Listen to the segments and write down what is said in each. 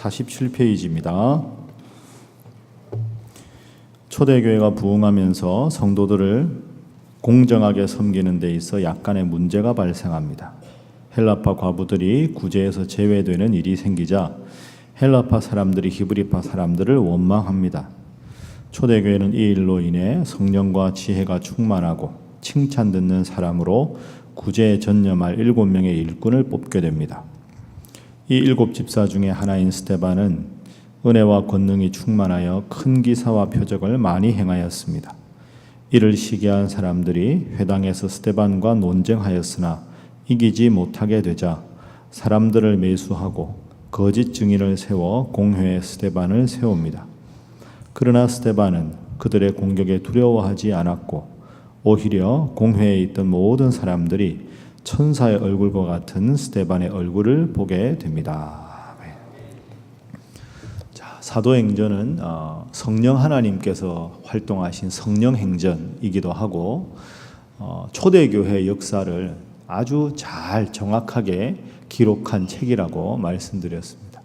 47페이지입니다. 초대교회가 부흥하면서 성도들을 공정하게 섬기는 데 있어 약간의 문제가 발생합니다. 헬라파 과부들이 구제에서 제외되는 일이 생기자 헬라파 사람들이 히브리파 사람들을 원망합니다. 초대교회는 이 일로 인해 성령과 지혜가 충만하고 칭찬 듣는 사람으로 구제에 전념할 7명의 일꾼을 뽑게 됩니다. 이 7 집사 중에 하나인 스데반은 은혜와 권능이 충만하여 큰 기사와 표적을 많이 행하였습니다. 이를 시기한 사람들이 회당에서 스데반과 논쟁하였으나 이기지 못하게 되자 사람들을 매수하고 거짓 증인을 세워 공회에 스데반을 세웁니다. 그러나 스데반은 그들의 공격에 두려워하지 않았고 오히려 공회에 있던 모든 사람들이 천사의 얼굴과 같은 스데반의 얼굴을 보게 됩니다. 자, 사도행전은 성령 하나님께서 활동하신 성령행전이기도 하고 초대교회 역사를 아주 잘 정확하게 기록한 책이라고 말씀드렸습니다.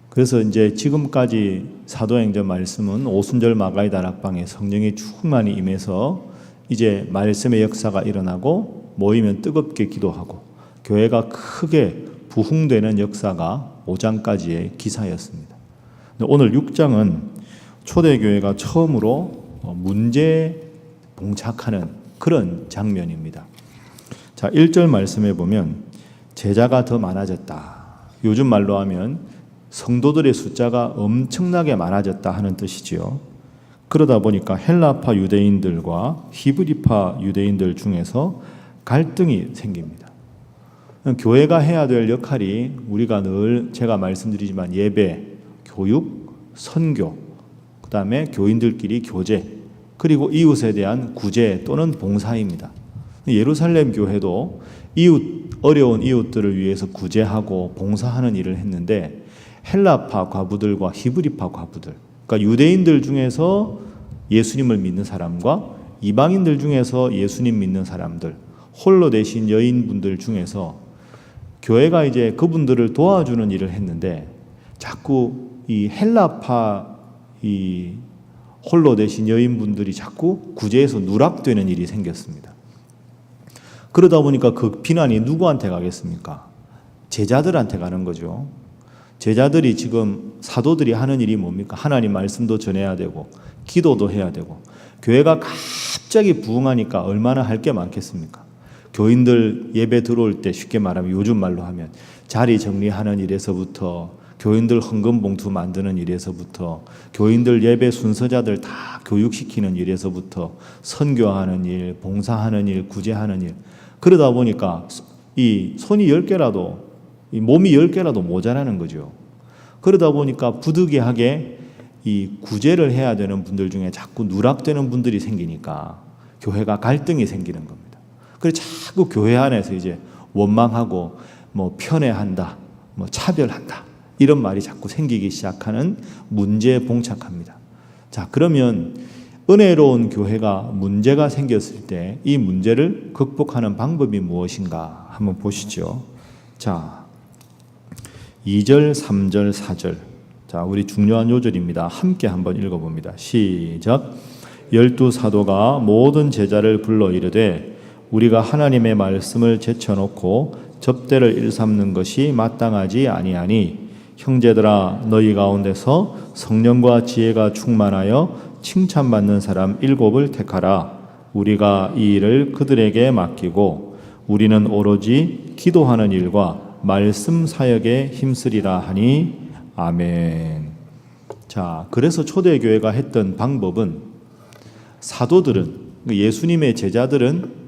그래서 이제 지금까지 사도행전 말씀은 오순절 마가의 다락방에 성령이 충만히 임해서 이제 말씀의 역사가 일어나고 모이면 뜨겁게 기도하고 교회가 크게 부흥되는 역사가 5장까지의 기사였습니다. 오늘 6장은 초대교회가 처음으로 문제에 봉착하는 그런 장면입니다. 자, 1절 말씀해 보면 제자가 더 많아졌다. 요즘 말로 하면 성도들의 숫자가 엄청나게 많아졌다 하는 뜻이지요. 그러다 보니까 헬라파 유대인들과 히브리파 유대인들 중에서 갈등이 생깁니다. 교회가 해야 될 역할이 우리가 늘 제가 말씀드리지만 예배, 교육, 선교, 그 다음에 교인들끼리 교제, 그리고 이웃에 대한 구제 또는 봉사입니다. 예루살렘 교회도 어려운 이웃들을 위해서 구제하고 봉사하는 일을 했는데 헬라파 과부들과 히브리파 과부들, 그러니까 유대인들 중에서 예수님을 믿는 사람과 이방인들 중에서 예수님 믿는 사람들, 홀로 되신 여인분들 중에서 교회가 이제 그분들을 도와주는 일을 했는데 자꾸 이 헬라파 이 홀로 되신 여인분들이 자꾸 구제에서 누락되는 일이 생겼습니다. 그러다 보니까 그 비난이 누구한테 가겠습니까? 제자들한테 가는 거죠. 제자들이 지금 사도들이 하는 일이 뭡니까? 하나님 말씀도 전해야 되고 기도도 해야 되고 교회가 갑자기 부흥하니까 얼마나 할 게 많겠습니까? 교인들 예배 들어올 때 쉽게 말하면 요즘 말로 하면 자리 정리하는 일에서부터 교인들 헌금 봉투 만드는 일에서부터 교인들 예배 순서자들 다 교육시키는 일에서부터 선교하는 일, 봉사하는 일, 구제하는 일, 그러다 보니까 이 손이 10개라도 이 몸이 10개라도 모자라는 거죠. 그러다 보니까 부득이하게 이 구제를 해야 되는 분들 중에 자꾸 누락되는 분들이 생기니까 교회가 갈등이 생기는 겁니다. 그래서 자꾸 교회 안에서 이제 원망하고 뭐 편애한다, 뭐 차별한다 이런 말이 자꾸 생기기 시작하는 문제에 봉착합니다. 자, 그러면 은혜로운 교회가 문제가 생겼을 때 이 문제를 극복하는 방법이 무엇인가 한번 보시죠. 자, 2절, 3절, 4절. 자, 우리 중요한 요절입니다. 함께 한번 읽어봅니다. 시작. 12 사도가 모든 제자를 불러 이르되 우리가 하나님의 말씀을 제쳐놓고 접대를 일삼는 것이 마땅하지 아니하니 형제들아 너희 가운데서 성령과 지혜가 충만하여 칭찬받는 사람 7을 택하라. 우리가 이 일을 그들에게 맡기고 우리는 오로지 기도하는 일과 말씀 사역에 힘쓰리라 하니 아멘. 자, 그래서 초대교회가 했던 방법은 사도들은 예수님의 제자들은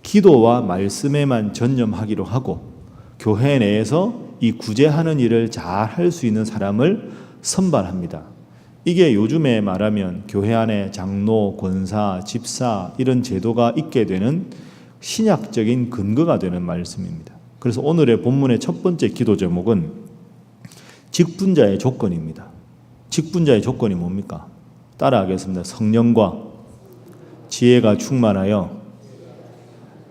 기도와 말씀에만 전념하기로 하고 교회 내에서 이 구제하는 일을 잘 할 수 있는 사람을 선발합니다. 이게 요즘에 말하면 교회 안에 장로, 권사, 집사 이런 제도가 있게 되는 신약적인 근거가 되는 말씀입니다. 그래서 오늘의 본문의 첫 번째 기도 제목은 직분자의 조건입니다. 직분자의 조건이 뭡니까? 따라하겠습니다. 성령과 지혜가 충만하여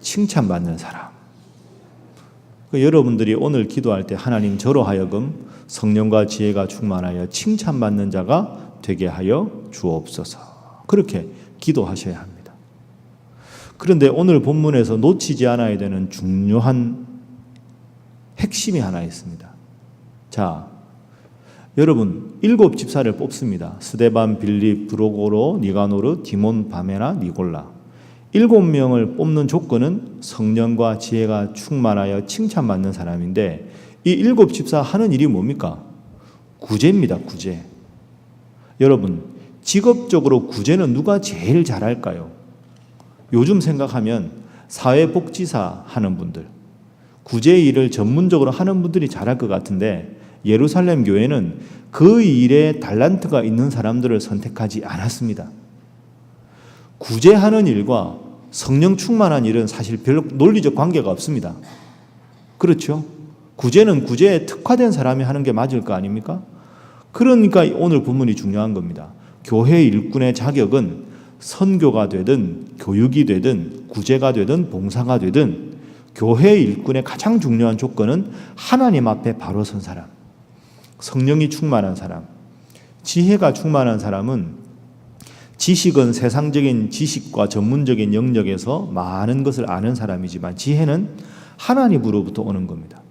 칭찬받는 사람. 여러분들이 오늘 기도할 때 하나님 저로 하여금 성령과 지혜가 충만하여 칭찬받는 자가 되게 하여 주옵소서. 그렇게 기도하셔야 합니다. 그런데 오늘 본문에서 놓치지 않아야 되는 중요한 핵심이 하나 있습니다. 자, 여러분 7 집사를 뽑습니다. 스데반, 빌립, 프로고로, 니가노르, 디몬, 바메나, 니골라. 7명을 뽑는 조건은 성령과 지혜가 충만하여 칭찬받는 사람인데, 이 7 집사 하는 일이 뭡니까? 구제입니다. 구제. 여러분 직업적으로 구제는 누가 제일 잘할까요? 요즘 생각하면 사회복지사 하는 분들, 구제 일을 전문적으로 하는 분들이 잘할 것 같은데, 예루살렘 교회는 그 일에 달란트가 있는 사람들을 선택하지 않았습니다. 구제하는 일과 성령 충만한 일은 사실 별로 논리적 관계가 없습니다. 그렇죠? 구제는 구제에 특화된 사람이 하는 게 맞을 거 아닙니까? 그러니까 오늘 본문이 중요한 겁니다. 교회 일꾼의 자격은 선교가 되든 교육이 되든 구제가 되든 봉사가 되든, 교회 일꾼의 가장 중요한 조건은 하나님 앞에 바로 선 사람, 성령이 충만한 사람. 지혜가 충만한 사람은 지식은 세상적인 지식과 전문적인 영역에서 많은 것을 아는 사람이지만, 지혜는 하나님으로부터 오는 겁니다.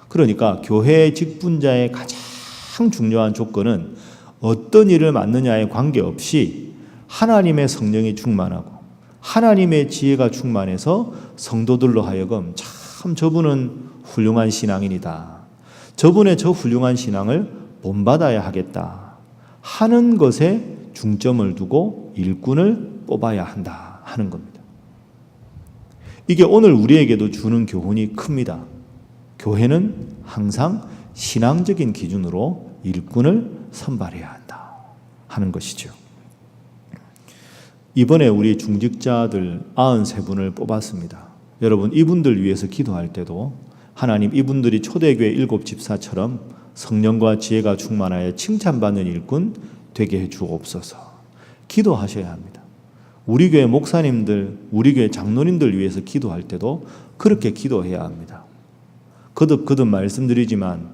그러니까 교회 직분자의 가장 중요한 조건은 어떤 일을 맡느냐에 관계없이 하나님의 성령이 충만하고 하나님의 지혜가 충만해서 성도들로 하여금 참 저분은 훌륭한 신앙인이다, 저분의 저 훌륭한 신앙을 본받아야 하겠다 하는 것에 중점을 두고 일꾼을 뽑아야 한다 하는 겁니다. 이게 오늘 우리에게도 주는 교훈이 큽니다. 교회는 항상 신앙적인 기준으로 일꾼을 선발해야 한다 하는 것이죠. 이번에 우리 중직자들 93분을 뽑았습니다. 여러분 이분들 위해서 기도할 때도 하나님 이분들이 초대교회 7 집사처럼 성령과 지혜가 충만하여 칭찬받는 일꾼 되게 해 주옵소서. 기도하셔야 합니다. 우리 교회 목사님들, 우리 교회 장로님들 위해서 기도할 때도 그렇게 기도해야 합니다. 거듭 말씀드리지만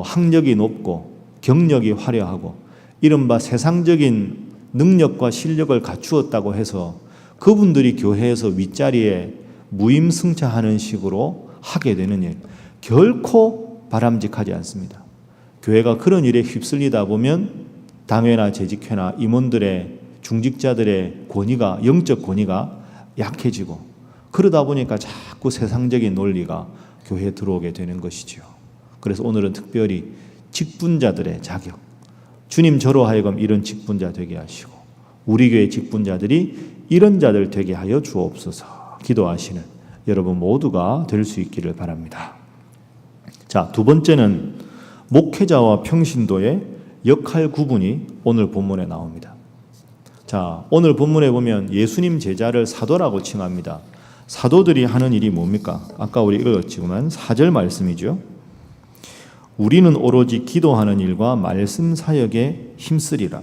학력이 높고 경력이 화려하고 이른바 세상적인 능력과 실력을 갖추었다고 해서 그분들이 교회에서 윗자리에 무임승차하는 식으로 하게 되는 일, 결코 바람직하지 않습니다. 교회가 그런 일에 휩쓸리다 보면 당회나 재직회나 임원들의, 중직자들의 권위가, 영적 권위가 약해지고, 그러다 보니까 자꾸 세상적인 논리가 교회에 들어오게 되는 것이죠. 그래서 오늘은 특별히 직분자들의 자격, 주님 저로 하여금 이런 직분자 되게 하시고 우리 교회 직분자들이 이런 자들 되게 하여 주옵소서 기도하시는 여러분 모두가 될 수 있기를 바랍니다. 자, 두 번째는 목회자와 평신도의 역할 구분이 오늘 본문에 나옵니다. 자, 오늘 본문에 보면 예수님 제자를 사도라고 칭합니다. 사도들이 하는 일이 뭡니까? 아까 우리 읽었지만 4절 말씀이죠. 우리는 오로지 기도하는 일과 말씀 사역에 힘쓰리라.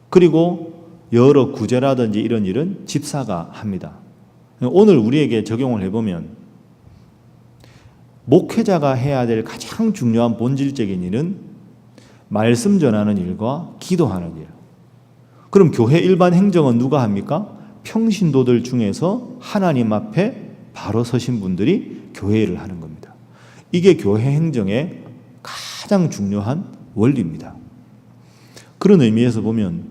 그리고 여러 구제라든지 이런 일은 집사가 합니다. 오늘 우리에게 적용을 해보면 목회자가 해야 될 가장 중요한 본질적인 일은 말씀 전하는 일과 기도하는 일. 그럼 교회 일반 행정은 누가 합니까? 평신도들 중에서 하나님 앞에 바로 서신 분들이 교회 일을 하는 겁니다. 이게 교회 행정의 가장 중요한 원리입니다. 그런 의미에서 보면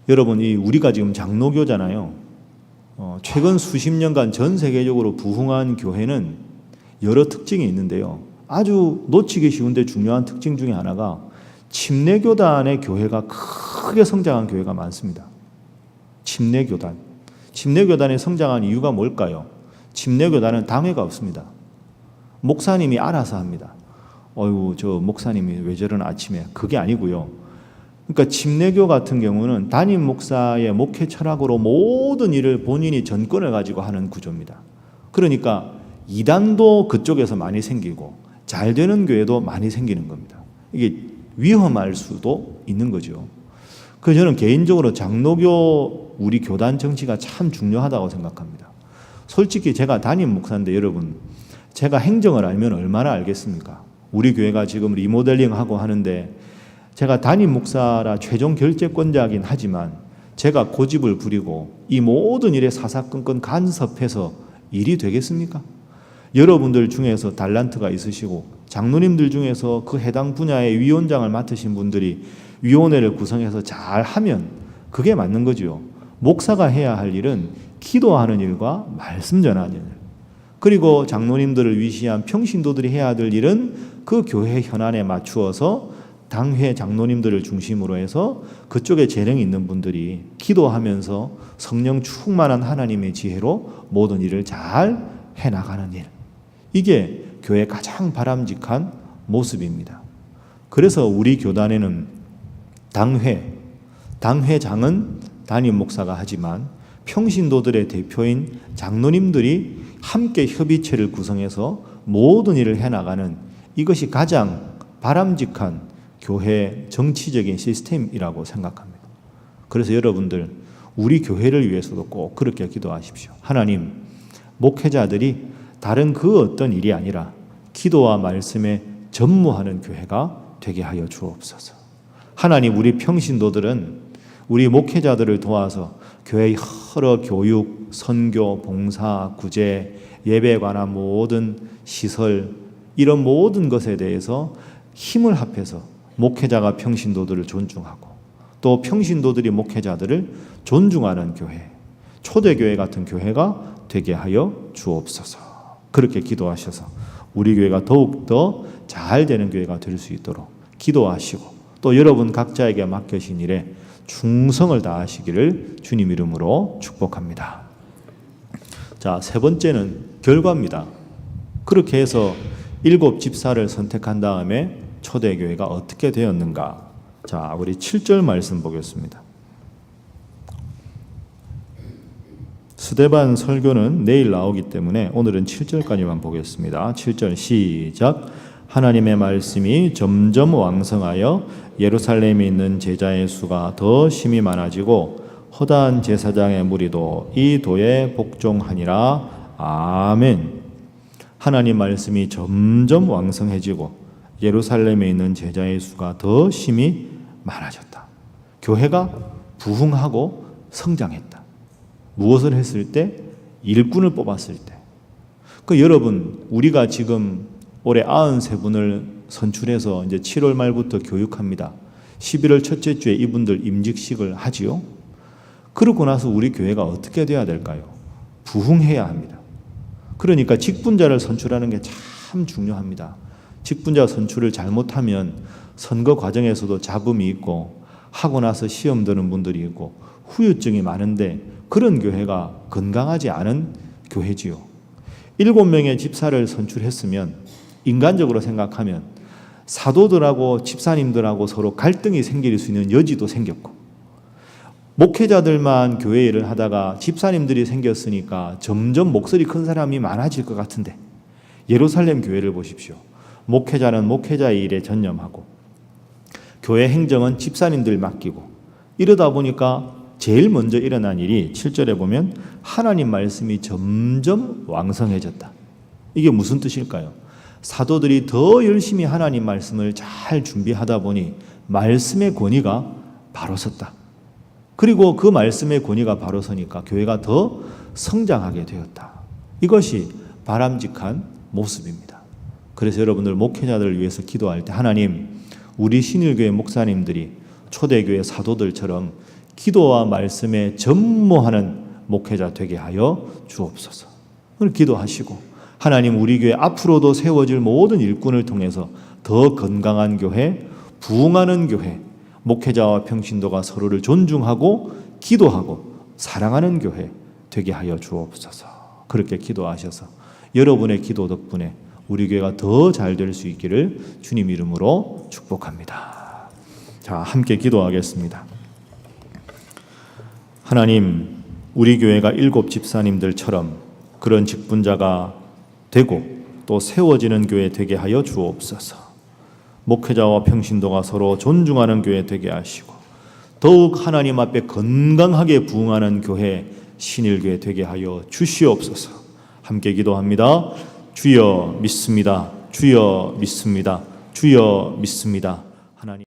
여러분, 우리가 지금 장로교잖아요. 최근 수십 년간 전 세계적으로 부흥한 교회는 여러 특징이 있는데요. 아주 놓치기 쉬운데 중요한 특징 중에 하나가 침례교단의 교회가 크게 성장한 교회가 많습니다. 침례교단. 침례교단이 성장한 이유가 뭘까요? 침례교단은 당회가 없습니다. 목사님이 알아서 합니다. 어이구, 저 목사님이 왜 저런 아침에. 그게 아니고요. 그러니까 침례교 같은 경우는 담임 목사의 목회 철학으로 모든 일을 본인이 전권을 가지고 하는 구조입니다. 그러니까 이단도 그쪽에서 많이 생기고 잘 되는 교회도 많이 생기는 겁니다. 이게 위험할 수도 있는 거죠. 그래서 저는 개인적으로 장로교 우리 교단 정치가 참 중요하다고 생각합니다. 솔직히 제가 담임 목사인데 여러분, 제가 행정을 알면 얼마나 알겠습니까? 우리 교회가 지금 리모델링하고 하는데 제가 담임 목사라 최종 결재권자이긴 하지만 제가 고집을 부리고 이 모든 일에 사사건건 간섭해서 일이 되겠습니까? 여러분들 중에서 달란트가 있으시고 장로님들 중에서 그 해당 분야의 위원장을 맡으신 분들이 위원회를 구성해서 잘 하면 그게 맞는 거죠. 목사가 해야 할 일은 기도하는 일과 말씀 전하는 일, 그리고 장로님들을 위시한 평신도들이 해야 될 일은 그 교회 현안에 맞추어서 당회 장로님들을 중심으로 해서 그쪽에 재능이 있는 분들이 기도하면서 성령 충만한 하나님의 지혜로 모든 일을 잘 해나가는 일, 이게 교회의 가장 바람직한 모습입니다. 그래서 우리 교단에는 당회장은 담임 목사가 하지만 평신도들의 대표인 장로님들이 함께 협의체를 구성해서 모든 일을 해나가는, 이것이 가장 바람직한 교회 정치적인 시스템이라고 생각합니다. 그래서 여러분들, 우리 교회를 위해서도 꼭 그렇게 기도하십시오. 하나님, 목회자들이 다른 그 어떤 일이 아니라 기도와 말씀에 전무하는 교회가 되게 하여 주옵소서. 하나님, 우리 평신도들은 우리 목회자들을 도와서 교회의 여러 교육, 선교, 봉사, 구제, 예배에 관한 모든 시설, 이런 모든 것에 대해서 힘을 합해서 목회자가 평신도들을 존중하고 또 평신도들이 목회자들을 존중하는 교회, 초대교회 같은 교회가 되게 하여 주옵소서. 그렇게 기도하셔서 우리 교회가 더욱더 잘 되는 교회가 될 수 있도록 기도하시고 또 여러분 각자에게 맡겨진 일에 충성을 다하시기를 주님 이름으로 축복합니다. 자, 세 번째는 결과입니다. 그렇게 해서 7 집사를 선택한 다음에 초대교회가 어떻게 되었는가? 자, 우리 7절 말씀 보겠습니다. 스데반 설교는 내일 나오기 때문에 오늘은 7절까지만 보겠습니다. 7절 시작. 하나님의 말씀이 점점 왕성하여 예루살렘에 있는 제자의 수가 더 심히 많아지고 허다한 제사장의 무리도 이 도에 복종하니라. 아멘. 하나님 말씀이 점점 왕성해지고 예루살렘에 있는 제자의 수가 더 심히 많아졌다. 교회가 부흥하고 성장했다. 무엇을 했을 때? 일꾼을 뽑았을 때. 여러분, 우리가 지금 올해 93분을 선출해서 이제 7월 말부터 교육합니다. 11월 첫째 주에 이분들 임직식을 하지요. 그러고 나서 우리 교회가 어떻게 돼야 될까요? 부흥해야 합니다. 그러니까 직분자를 선출하는 게 참 중요합니다. 직분자 선출을 잘못하면 선거 과정에서도 잡음이 있고 하고 나서 시험 드는 분들이 있고 후유증이 많은데 그런 교회가 건강하지 않은 교회지요. 7명의 집사를 선출했으면 인간적으로 생각하면 사도들하고 집사님들하고 서로 갈등이 생길 수 있는 여지도 생겼고, 목회자들만 교회 일을 하다가 집사님들이 생겼으니까 점점 목소리 큰 사람이 많아질 것 같은데, 예루살렘 교회를 보십시오. 목회자는 목회자의 일에 전념하고 교회 행정은 집사님들 맡기고, 이러다 보니까 제일 먼저 일어난 일이 7절에 보면 하나님 말씀이 점점 왕성해졌다. 이게 무슨 뜻일까요? 사도들이 더 열심히 하나님 말씀을 잘 준비하다 보니 말씀의 권위가 바로 섰다. 그리고 그 말씀의 권위가 바로 서니까 교회가 더 성장하게 되었다. 이것이 바람직한 모습입니다. 그래서 여러분들 목회자들을 위해서 기도할 때 하나님, 우리 신일교회 목사님들이 초대교회 사도들처럼 기도와 말씀에 전무하는 목회자 되게 하여 주옵소서. 오늘 기도하시고 하나님, 우리 교회 앞으로도 세워질 모든 일꾼을 통해서 더 건강한 교회, 부흥하는 교회, 목회자와 평신도가 서로를 존중하고 기도하고 사랑하는 교회 되게 하여 주옵소서. 그렇게 기도하셔서 여러분의 기도 덕분에 우리 교회가 더 잘 될 수 있기를 주님 이름으로 축복합니다. 자, 함께 기도하겠습니다. 하나님, 우리 교회가 7 집사님들처럼 그런 직분자가 되고 또 세워지는 교회 되게 하여 주옵소서. 목회자와 평신도가 서로 존중하는 교회 되게 하시고 더욱 하나님 앞에 건강하게 부흥하는 교회, 신일교회 되게 하여 주시옵소서. 함께 기도합니다. 주여 믿습니다. 주여 믿습니다. 주여 믿습니다. 하나님